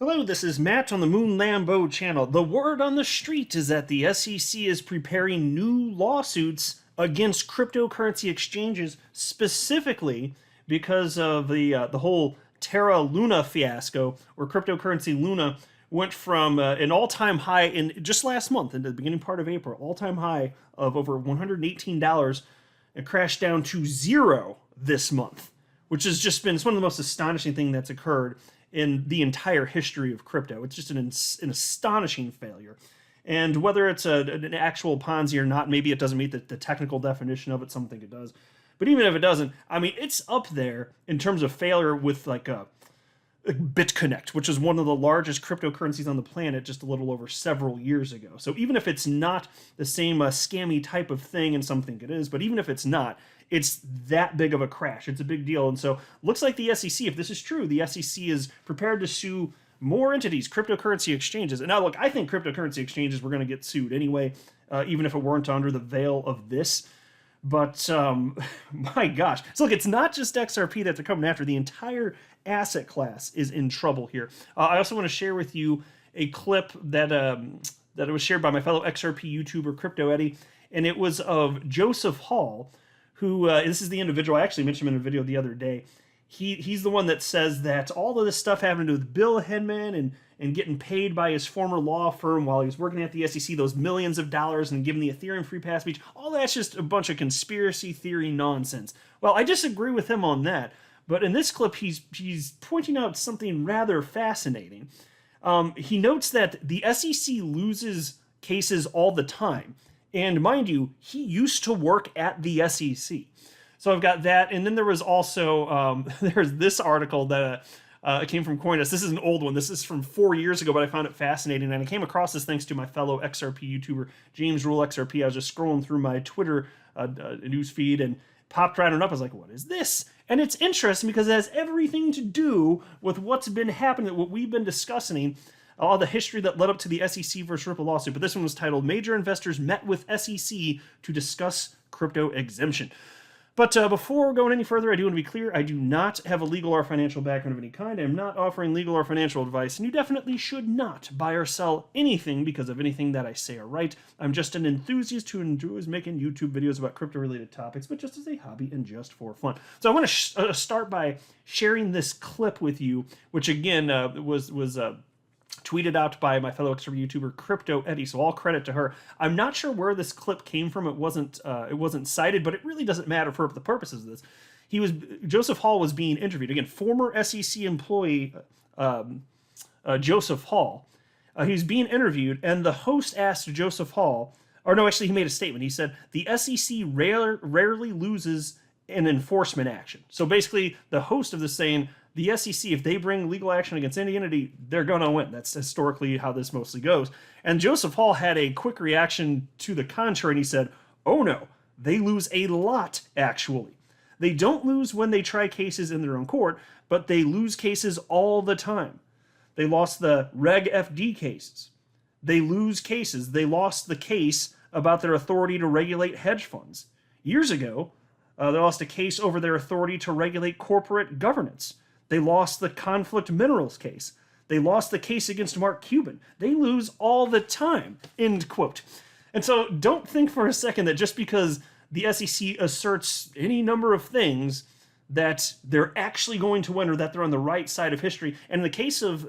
Hello, this is Matt on the Moon Lambo channel. The word on the street is that the SEC is preparing new lawsuits against cryptocurrency exchanges, specifically because of the whole Terra Luna fiasco, where cryptocurrency Luna went from an all-time high in just last month, in the beginning part of April, all-time high of over $118, and crashed down to zero this month, which has just been, it's one of the most astonishing things that's occurred in the entire history of crypto. It's just an astonishing failure. And whether it's an actual Ponzi or not, maybe it doesn't meet the technical definition of it. Some think it does. But even if it doesn't, I mean, it's up there in terms of failure with like BitConnect, which is one of the largest cryptocurrencies on the planet just a little over several years ago. So even if it's not the same scammy type of thing, and some think it is, but even if it's not, it's that big of a crash. It's a big deal. And so looks like the SEC, if this is true, the SEC is prepared to sue more entities, cryptocurrency exchanges. And now, look, I think cryptocurrency exchanges were going to get sued anyway, even if it weren't under the veil of this. But my gosh. So look, it's not just XRP that they're coming after. The entire asset class is in trouble here. I also want to share with you a clip that was shared by my fellow XRP YouTuber, Crypto Eddie, and it was of Joseph Hall, who, this is the individual, I actually mentioned him in a video the other day. He's the one that says that all of this stuff having to do with Bill Hedman and getting paid by his former law firm while he was working at the SEC, those millions of dollars, and giving the Ethereum free pass speech, all that's just a bunch of conspiracy theory nonsense. Well, I disagree with him on that, but in this clip, he's pointing out something rather fascinating. He notes that the SEC loses cases all the time. And mind you, he used to work at the SEC. So I've got that. And then there was also, there's this article that came from CoinDesk. This is an old one. This is from 4 years ago, but I found it fascinating. And I came across this thanks to my fellow XRP YouTuber, James Rule XRP. I was just scrolling through my Twitter news feed and popped right on up. I was like, what is this? And it's interesting because it has everything to do with what's been happening, what we've been discussing, all the history that led up to the SEC versus Ripple lawsuit. But this one was titled, Major Investors Met with SEC to Discuss Crypto Exemption. But before going any further, I do want to be clear, I do not have a legal or financial background of any kind. I am not offering legal or financial advice, and you definitely should not buy or sell anything because of anything that I say or write. I'm just an enthusiast who enjoys making YouTube videos about crypto-related topics, but just as a hobby and just for fun. So I want to start by sharing this clip with you, which again was tweeted out by my fellow XRP YouTuber Crypto Eddie, so all credit to her. I'm not sure where this clip came from. It wasn't cited, but it really doesn't matter for the purposes of this. Joseph Hall was being interviewed. Again, former SEC employee Joseph Hall. He was being interviewed, and the host asked Joseph Hall, or no, actually he made a statement. He said, the SEC rarely loses an enforcement action. So basically, the host of this saying, the SEC, if they bring legal action against any entity, they're going to win. That's historically how this mostly goes. And Joseph Hall had a quick reaction to the contrary, and he said, oh no, they lose a lot, actually. They don't lose when they try cases in their own court, but they lose cases all the time. They lost the Reg FD cases. They lose cases. They lost the case about their authority to regulate hedge funds. Years ago, they lost a case over their authority to regulate corporate governance. They lost the conflict minerals case. They lost the case against Mark Cuban. They lose all the time, end quote. And so don't think for a second that just because the SEC asserts any number of things that they're actually going to win or that they're on the right side of history. And in the case of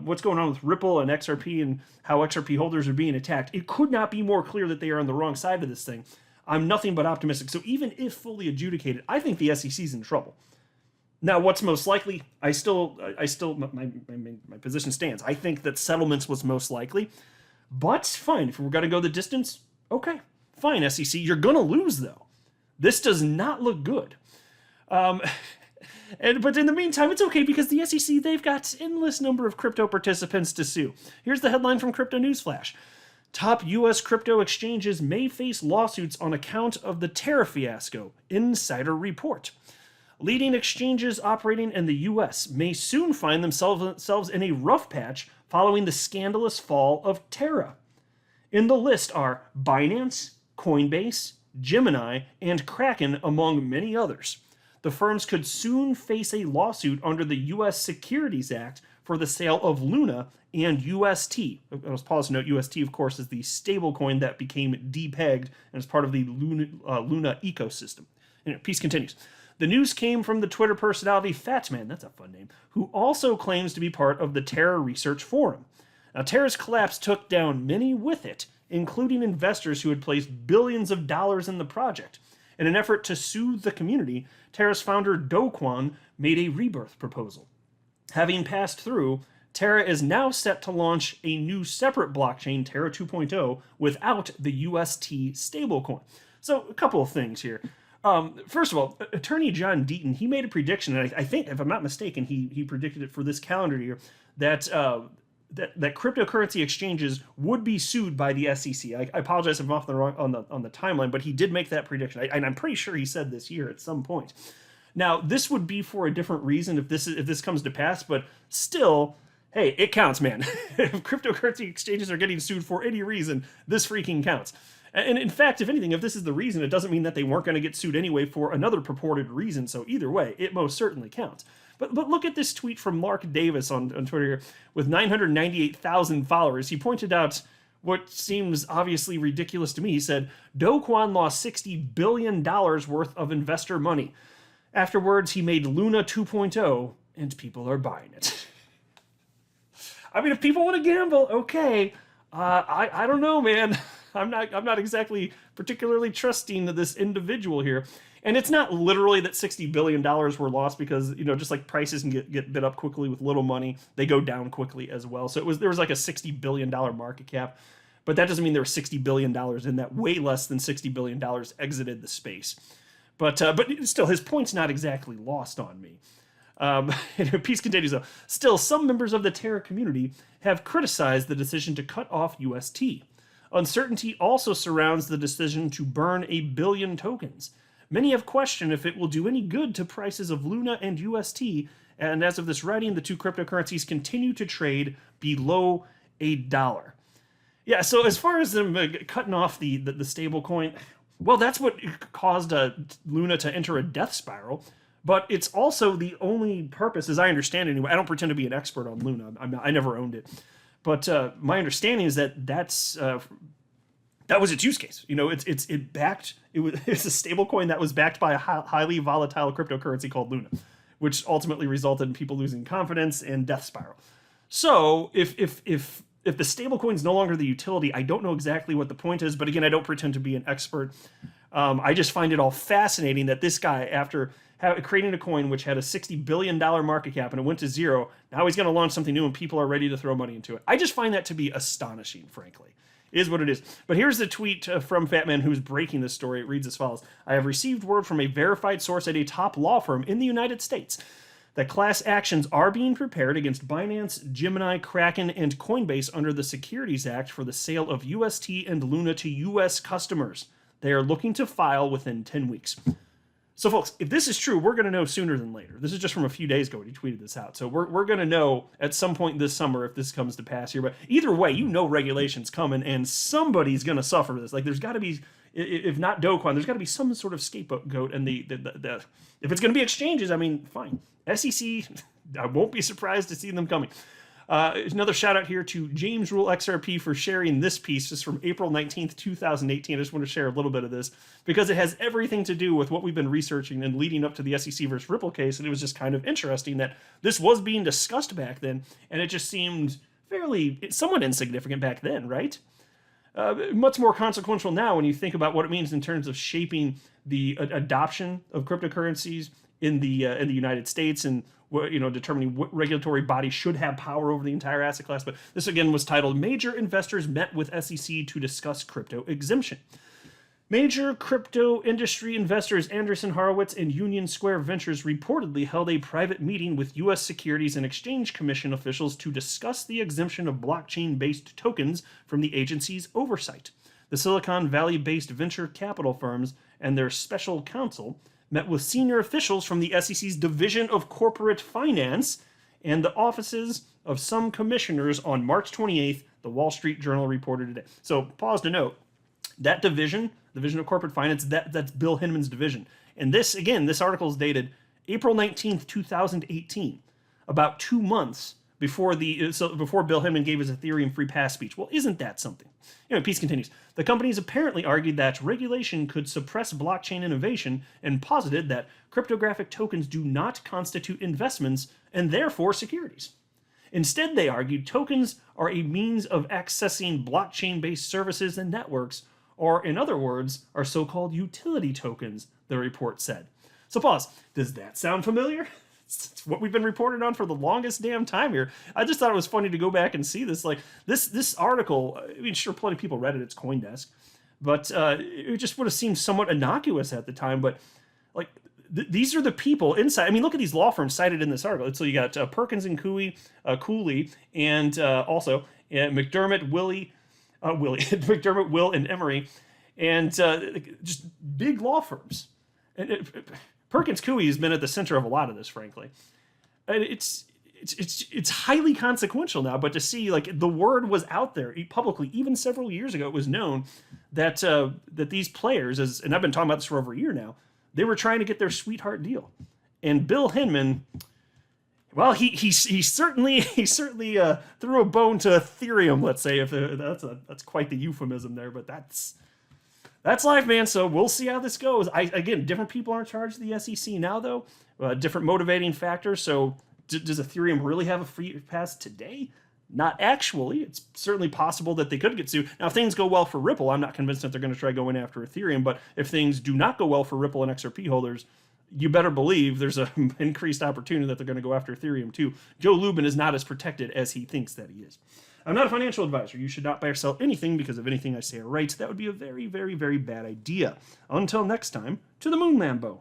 what's going on with Ripple and XRP and how XRP holders are being attacked, it could not be more clear that they are on the wrong side of this thing. I'm nothing but optimistic. So even if fully adjudicated, I think the SEC's in trouble. Now, what's most likely? My position stands. I think that settlements was most likely, but fine. If we're going to go the distance, okay, fine, SEC. You're going to lose, though. This does not look good. But in the meantime, it's okay because the SEC, they've got endless number of crypto participants to sue. Here's the headline from Crypto Newsflash. Top U.S. crypto exchanges may face lawsuits on account of the Terra fiasco, Insider report. Leading exchanges operating in the U.S. may soon find themselves in a rough patch following the scandalous fall of Terra. In the list are Binance, Coinbase, Gemini, and Kraken, among many others. The firms could soon face a lawsuit under the U.S. Securities Act for the sale of Luna and UST. I was paused to note UST, of course, is the stablecoin that became depegged and is part of the Luna ecosystem. Anyway, piece continues. The news came from the Twitter personality Fatman, that's a fun name, who also claims to be part of the Terra Research Forum. Now, Terra's collapse took down many with it, including investors who had placed billions of dollars in the project. In an effort to soothe the community, Terra's founder Do Kwon made a rebirth proposal. Having passed through, Terra is now set to launch a new separate blockchain, Terra 2.0, without the UST stablecoin. So, a couple of things here. First of all, attorney John Deaton, he made a prediction, and I think, if I'm not mistaken, he predicted it for this calendar year, that cryptocurrency exchanges would be sued by the SEC. I apologize if I'm off on the timeline, but he did make that prediction, and I'm pretty sure he said this year at some point. Now, this would be for a different reason if this comes to pass, but still, hey, it counts, man. If cryptocurrency exchanges are getting sued for any reason, this freaking counts. And in fact, if anything, if this is the reason, it doesn't mean that they weren't going to get sued anyway for another purported reason. So either way, it most certainly counts. But look at this tweet from Mark Davis on Twitter here with 998,000 followers. He pointed out what seems obviously ridiculous to me. He said, Do Kwon lost $60 billion worth of investor money. Afterwards, he made Luna 2.0, and people are buying it. I mean, if people want to gamble, okay. I don't know, man. I'm not exactly particularly trusting this individual here. And it's not literally that $60 billion were lost because, just like prices can get bid up quickly with little money, they go down quickly as well. So there was like a $60 billion market cap, but that doesn't mean there was $60 billion in that. Way less than $60 billion exited the space. But still, his point's not exactly lost on me. Piece continues though. Still, some members of the Terra community have criticized the decision to cut off UST. Uncertainty also surrounds the decision to burn 1 billion tokens. Many have questioned if it will do any good to prices of Luna and UST, and as of this writing, the two cryptocurrencies continue to trade below $1. Yeah, so as far as them cutting off the stablecoin, well, that's what caused Luna to enter a death spiral. But it's also the only purpose, as I understand it anyway. I don't pretend to be an expert on Luna. I never owned it. But my understanding is that that was its use case. It's a stablecoin that was backed by a highly volatile cryptocurrency called Luna, which ultimately resulted in people losing confidence and death spiral. So if the stablecoin is no longer the utility, I don't know exactly what the point is. But again, I don't pretend to be an expert. I just find it all fascinating that this guy, after creating a coin which had a $60 billion market cap and it went to zero, now he's going to launch something new and people are ready to throw money into it. I just find that to be astonishing, frankly. It is what it is. But here's the tweet from Fatman who's breaking this story. It reads as follows. I have received word from a verified source at a top law firm in the United States that class actions are being prepared against Binance, Gemini, Kraken, and Coinbase under the Securities Act for the sale of UST and Luna to U.S. customers. They are looking to file within 10 weeks. So, folks, if this is true, we're going to know sooner than later. This is just from a few days ago when he tweeted this out. So we're going to know at some point this summer if this comes to pass here. But either way, regulation's coming, and somebody's going to suffer this. Like, there's got to be, if not Do Kwon, there's got to be some sort of scapegoat. And if it's going to be exchanges, I mean, fine. SEC, I won't be surprised to see them coming. Another shout out here to James Rule XRP for sharing this piece just from April 19th, 2018. I just want to share a little bit of this because it has everything to do with what we've been researching and leading up to the SEC versus Ripple case. And it was just kind of interesting that this was being discussed back then. And it just seemed somewhat insignificant back then, right? Much more consequential now when you think about what it means in terms of shaping the adoption of cryptocurrencies in the United States and determining what regulatory body should have power over the entire asset class. But this again was titled Major Investors Met with SEC to Discuss Crypto Exemption. Major crypto industry investors Andreessen Horowitz and Union Square Ventures reportedly held a private meeting with U.S. Securities and Exchange Commission officials to discuss the exemption of blockchain-based tokens from the agency's oversight. The Silicon Valley-based venture capital firms and their special counsel met with senior officials from the SEC's Division of Corporate Finance and the offices of some commissioners on March 28th, the Wall Street Journal reported today. So, pause to note, that division of Corporate Finance, that's Bill Hinman's division. And this article is dated April 19th, 2018, about 2 months before Bill Hinman gave his Ethereum free pass speech. Well, isn't that something? Anyway, Piece continues. The companies apparently argued that regulation could suppress blockchain innovation and posited that cryptographic tokens do not constitute investments and therefore securities. Instead, they argued tokens are a means of accessing blockchain-based services and networks, or in other words, are so-called utility tokens, the report said. So pause. Does that sound familiar? It's what we've been reporting on for the longest damn time here. I just thought it was funny to go back and see this. Like this article, I mean, sure, plenty of people read it. It's CoinDesk, but it just would have seemed somewhat innocuous at the time. But like these are the people inside. I mean, look at these law firms cited in this article. So you got Perkins and Cooley, and also McDermott, McDermott, Will, and Emery, and just big law firms. And Perkins Coie has been at the center of a lot of this, frankly. And it's highly consequential now, but to see, like, the word was out there publicly, even several years ago, it was known that that these players, and I've been talking about this for over a year now, they were trying to get their sweetheart deal. And Bill Hinman, well, he certainly threw a bone to Ethereum, let's say, if that's quite the euphemism there, but that's life, man. So we'll see how this goes. Again, different people are in charge of the SEC now, though. Different motivating factors. So does Ethereum really have a free pass today? Not actually. It's certainly possible that they could get sued. Now, if things go well for Ripple, I'm not convinced that they're going to try going after Ethereum. But if things do not go well for Ripple and XRP holders, you better believe there's an increased opportunity that they're going to go after Ethereum too. Joe Lubin is not as protected as he thinks that he is. I'm not a financial advisor. You should not buy or sell anything because of anything I say or write. That would be a very, very, very bad idea. Until next time, to the moon, Lambo.